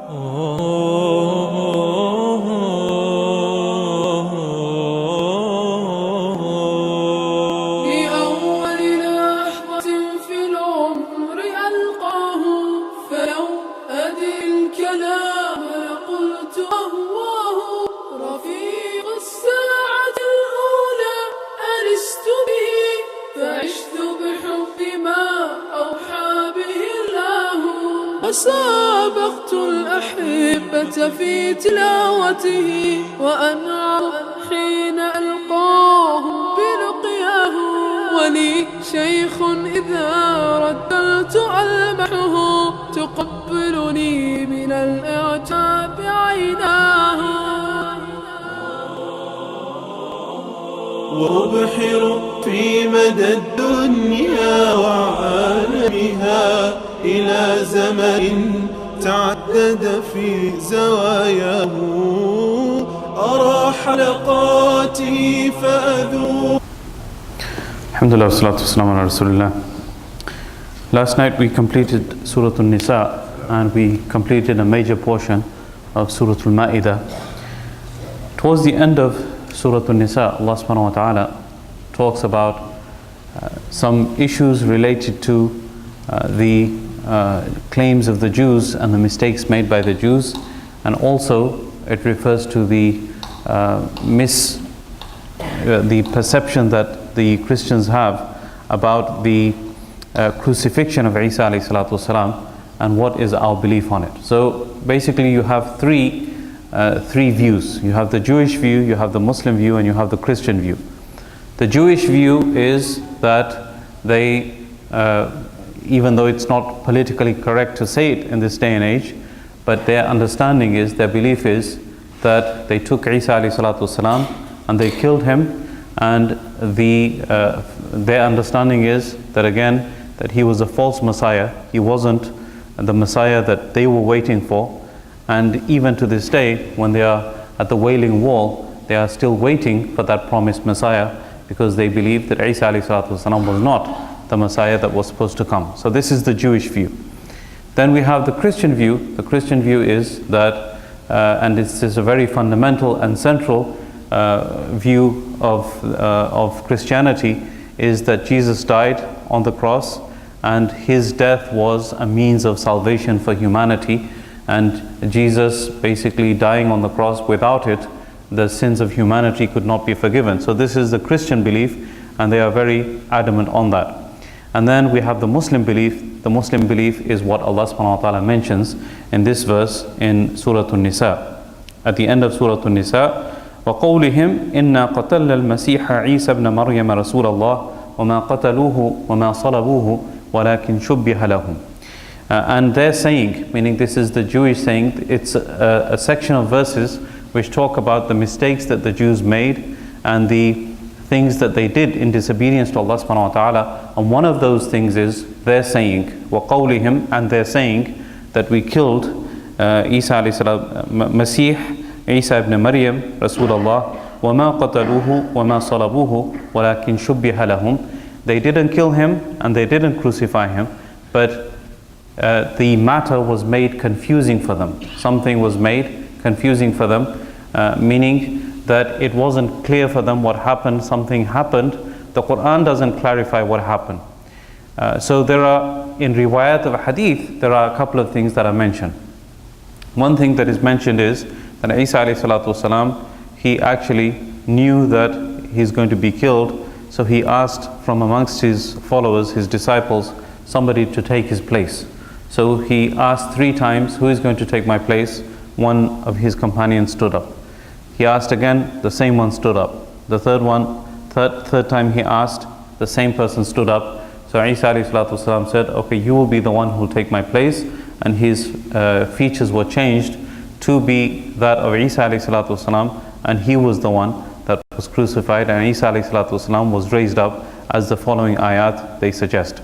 لأول لحظة في العمر ألقاه فلو أدري الكلام قلت أهواه رفيق الساعة الأولى أنست به فعشت بحب ما أوحى به الله وسابقت الأحبة في تلاوته وأنعم حين ألقاهم بلقياه ولي شيخ إذا ردلت ألمحه تقبلني من الإعجاب عيناه وأبحر في مدى الدنيا وعالمها إلى زمن تعدد في زواياه أرى حلقاتي فأذوق. Alhamdulillah, wassalatu wassalamu ala rasulillah. Last night we completed Surah An-Nisa and we completed a major portion of Surah Al-Ma'idah. Towards the end of Surah An-Nisa, Allah subhanahu wa ta'ala talks about some issues related to the claims of the Jews and the mistakes made by the Jews, and also it refers to the perception that the Christians have about the crucifixion of Isa alayhi salatu wasalam and what is our belief on it. So basically you have three views. You have the Jewish view, you have the Muslim view, and you have the Christian view. The Jewish view is that they, even though it's not politically correct to say it in this day and age, but their understanding is, their belief is that they took Isa alayhi salatu wasalam and they killed him, and their understanding is that again, that he was a false Messiah. He wasn't the Messiah that they were waiting for. And even to this day, when they are at the Wailing Wall, they are still waiting for that promised Messiah, because they believe that Isa alayhi salatu wasalam was not the Messiah that was supposed to come. So this is the Jewish view. Then we have the Christian view. The Christian view is that, and this is a very fundamental and central view of Christianity, is that Jesus died on the cross and his death was a means of salvation for humanity, and Jesus basically dying on the cross, without it the sins of humanity could not be forgiven. So this is the Christian belief, and they are very adamant on that. And then we have the Muslim belief. The Muslim belief is what Allah subhanahu wa ta'ala mentions in this verse in Surah An-Nisa. At the end of Surah An-Nisa, وَقَوْلِهِمْ إِنَّا قَتَلْنَا الْمَسِيحَ عِيسَى بْنَ مَرْيَمَ رَسُولَ اللَّهِ وَمَا قَتَلُوهُ وَمَا صَلَبُوهُ وَلَكِنْ شُبِّهَ لَهُمْ. And they're saying, meaning this is the Jewish saying, it's a section of verses which talk about the mistakes that the Jews made and the things that they did in disobedience to Allah subhanahu wa ta'ala. And one of those things is they're saying, وَقَوْلِهِمْ, and they're saying that we killed Isa alayhi salam, Masih, Isa ibn Maryam, Rasulullah, وَمَا قَتَلُوهُ وَمَا صَلَبُوهُ وَلَكِنْ شُبِّهَ لَهُمْ. They didn't kill him and they didn't crucify him, but the matter was made confusing for them. Something was made confusing for them, meaning that it wasn't clear for them what happened. Something happened. The Quran doesn't clarify what happened. So there are, in riwayat of hadith, there are a couple of things that are mentioned. One thing that is mentioned is that Isa alayhi salatu wasalam, he actually knew that he's going to be killed, so he asked from amongst his followers, his disciples, somebody to take his place. So he asked 3 times, who is going to take my place? One of his companions stood up. He asked again, the same one stood up. The third time he asked, the same person stood up. So Isa alayhi salatu wasalam said, okay, you will be the one who will take my place. And his features were changed to be that of Isa alayhi salatu wasalam, and he was the one that was crucified, and Isa alayhi salatu wasalam was raised up, as the following ayat they suggest.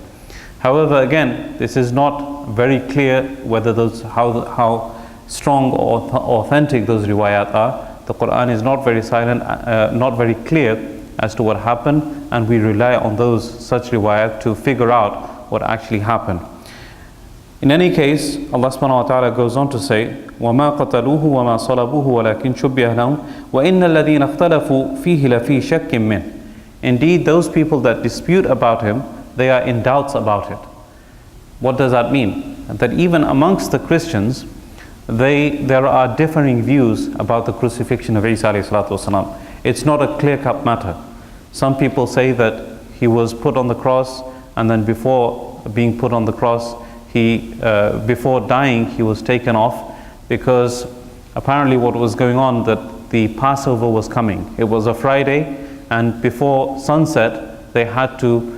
However, again, this is not very clear whether those, how strong or authentic those riwayat are. The Quran is not very silent, not very clear as to what happened, and we rely on those such riwayat to figure out what actually happened. In any case, Allah subhanahu wa ta'ala goes on to say, وَمَا قَتَلُوهُ وَمَا صَلَبُوهُ وَلَكِنْ شُبِّهَ لَهُمْ وَإِنَّ الَّذِينَ اخْتَلَفُوا فِيهِ لَفِي شَكٍّ مِّنْهُ. Indeed, those people that dispute about him, they are in doubts about it. What does that mean? That even amongst the Christians, there are differing views about the crucifixion of Isa alayhi salatu wasalam. It's not a clear-cut matter. Some people say that he was put on the cross, and then before being put on the cross, before dying, he was taken off, because apparently what was going on, that the Passover was coming. It was a Friday, and before sunset, they had to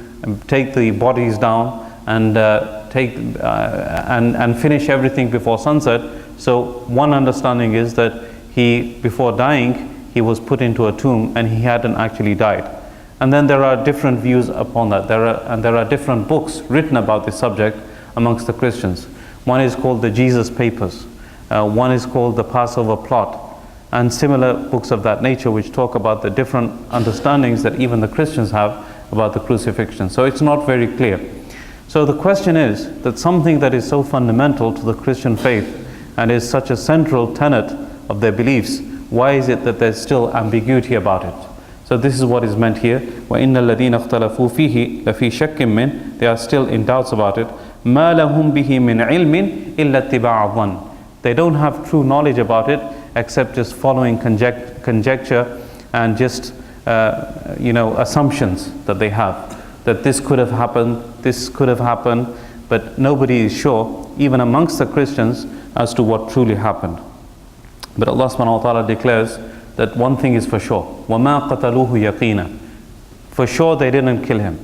take the bodies down and finish everything before sunset. So one understanding is that before dying, he was put into a tomb and he hadn't actually died. And then there are different views upon that. There are different books written about this subject amongst the Christians. One is called the Jesus Papers. One is called the Passover Plot, and similar books of that nature, which talk about the different understandings that even the Christians have about the crucifixion. So it's not very clear. So the question is that something that is so fundamental to the Christian faith and is such a central tenet of their beliefs, why is it that there's still ambiguity about it? So this is what is meant here. وَإِنَّ الَّذِينَ اخْتَلَفُوا فِيهِ لَفِي شَكٍّ مِّنْهُ. They are still in doubts about it. مَا لَهُمْ بِهِ مِنْ عِلْمٍ إِلَّا اتِّبَاعَ الظَّنِّ. They don't have true knowledge about it except just following conjecture and just assumptions that they have. That this could have happened, but nobody is sure, even amongst the Christians, as to what truly happened. But Allah subhanahu wa ta'ala declares that one thing is for sure. وَمَا قَتَلُوهُ يَقِينًا. For sure they didn't kill him.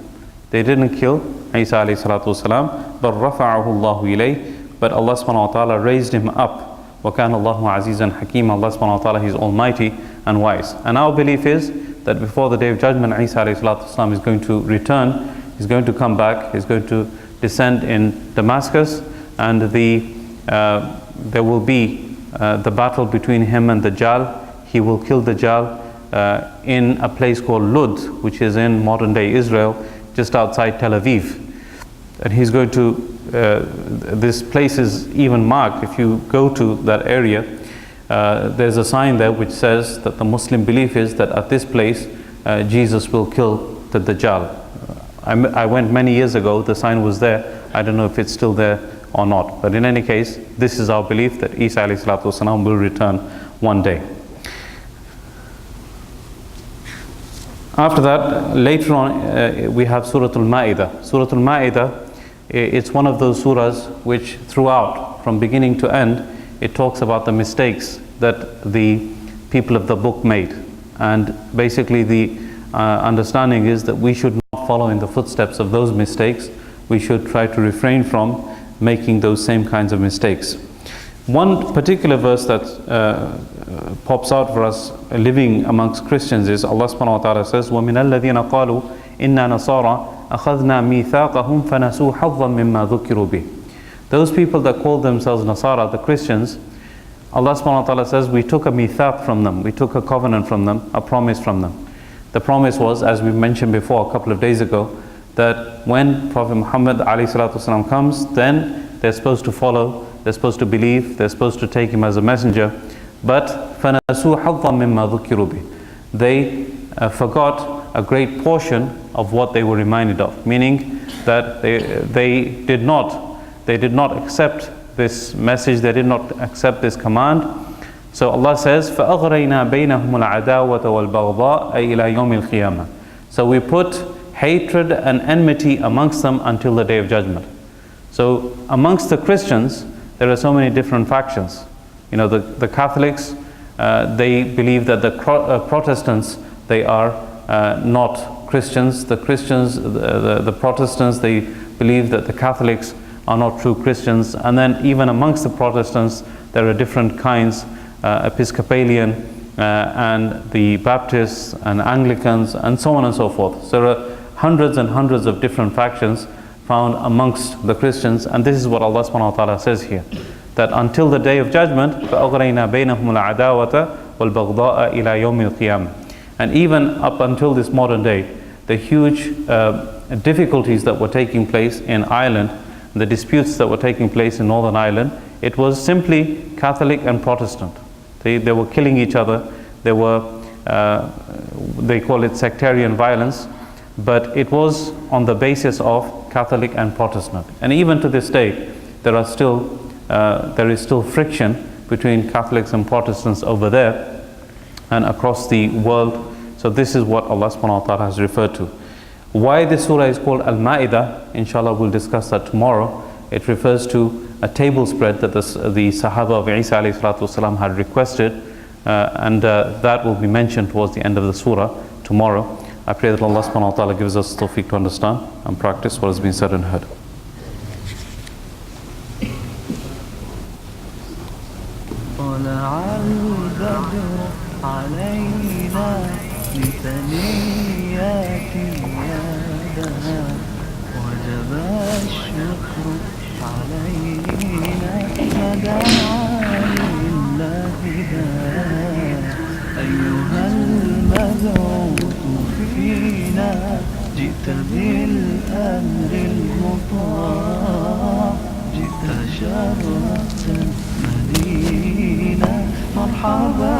They didn't kill Isa alayhi salatu wasalam, but رَفَعَهُ اللَّهُ إِلَيْهِ. But Allah subhanahu wa ta'ala raised him up. وَكَانَ اللَّهُ عَزِيزًا حَكِيمًا. Allah subhanahu wa ta'ala, He is almighty and wise. And our belief is that before the day of judgment, Isa alayhi salatu wasalam is going to return. He's going to come back. He's going to descend in Damascus, and there will be the battle between him and Dajjal. He will kill Dajjal in a place called Lud, which is in modern day Israel, just outside Tel Aviv. And he's going to, this place is even marked. If you go to that area, there's a sign there which says that the Muslim belief is that at this place, Jesus will kill the Dajjal. I went many years ago, the sign was there. I don't know if it's still there or not. But in any case, this is our belief, that Isa alayhi salatu wasalam will return one day. After that, later on, we have Surah Al-Ma'idah. Surah Al-Ma'idah, it's one of those surahs which throughout, from beginning to end, it talks about the mistakes that the people of the book made. And basically the understanding is that we should not follow in the footsteps of those mistakes. We should try to refrain from making those same kinds of mistakes. One particular verse that pops out for us living amongst Christians is Allah subhanahu wa ta'ala says, وَمِنَ الَّذِينَ قَالُوا إِنَّا نَصَارَى أَخَذْنَا مِيثَاقَهُمْ فَنَسُوا حَظًّا مِمَّا ذُكِّرُوا بِهِ. Those people that call themselves Nasara, the Christians, Allah subhanahu wa ta'ala says, we took a mithaq from them, we took a covenant from them, a promise from them. The promise was, as we mentioned before a couple of days ago, that when Prophet Muhammad alayhi salatu wasalam comes, then they're supposed to follow, they're supposed to believe, they're supposed to take him as a messenger. But فَنَسُوا حَظًّا مِمَّا ذُكِّرُوا بِهِ. They forgot a great portion of what they were reminded of, meaning that they did not accept this message, they did not accept this command. So Allah says, فَأَغْرَيْنَا بَيْنَهُمُ الْعَدَاوَةَ وَالْبَغْضَاءَ إِلَى يَوْمِ الْقِيَامَةِ. So we put hatred and enmity amongst them until the day of judgment. So amongst the Christians, there are so many different factions. You know, the Catholics, they believe that the Protestants, they are not Christians. The Christians, the Protestants, they believe that the Catholics are not true Christians. And then even amongst the Protestants, there are different kinds, Episcopalian and the Baptists and Anglicans and so on and so forth. So there are hundreds and hundreds of different factions found amongst the Christians, and this is what Allah subhanahu wa ta'ala says here, that until the day of judgment, فَأَغْرَيْنَا بَيْنَهُمُ الْعَدَاوَةَ وَالْبَغْضَاءَ إِلَى يَوْمِ الْقِيَامَةِ. And even up until this modern day, the huge difficulties that were taking place in Ireland, the disputes that were taking place in Northern Ireland, it was simply Catholic and Protestant. They were killing each other. They call it sectarian violence, but it was on the basis of Catholic and Protestant. And even to this day, there is still friction between Catholics and Protestants over there and across the world. So this is what Allah subhanahu wa ta'ala has referred to. Why this surah is called Al-Ma'idah, inshallah we'll discuss that tomorrow. It refers to a table spread that the Sahaba of Isa alayhi salatu wasalam had requested, and that will be mentioned towards the end of the surah tomorrow. I pray that Allah subhanahu wa ta'ala gives us tawfiq to understand and practice what has been said and heard. أيها المبعوث فينا جئت بالأمر المطاع جئت شرفت المدينة مرحبا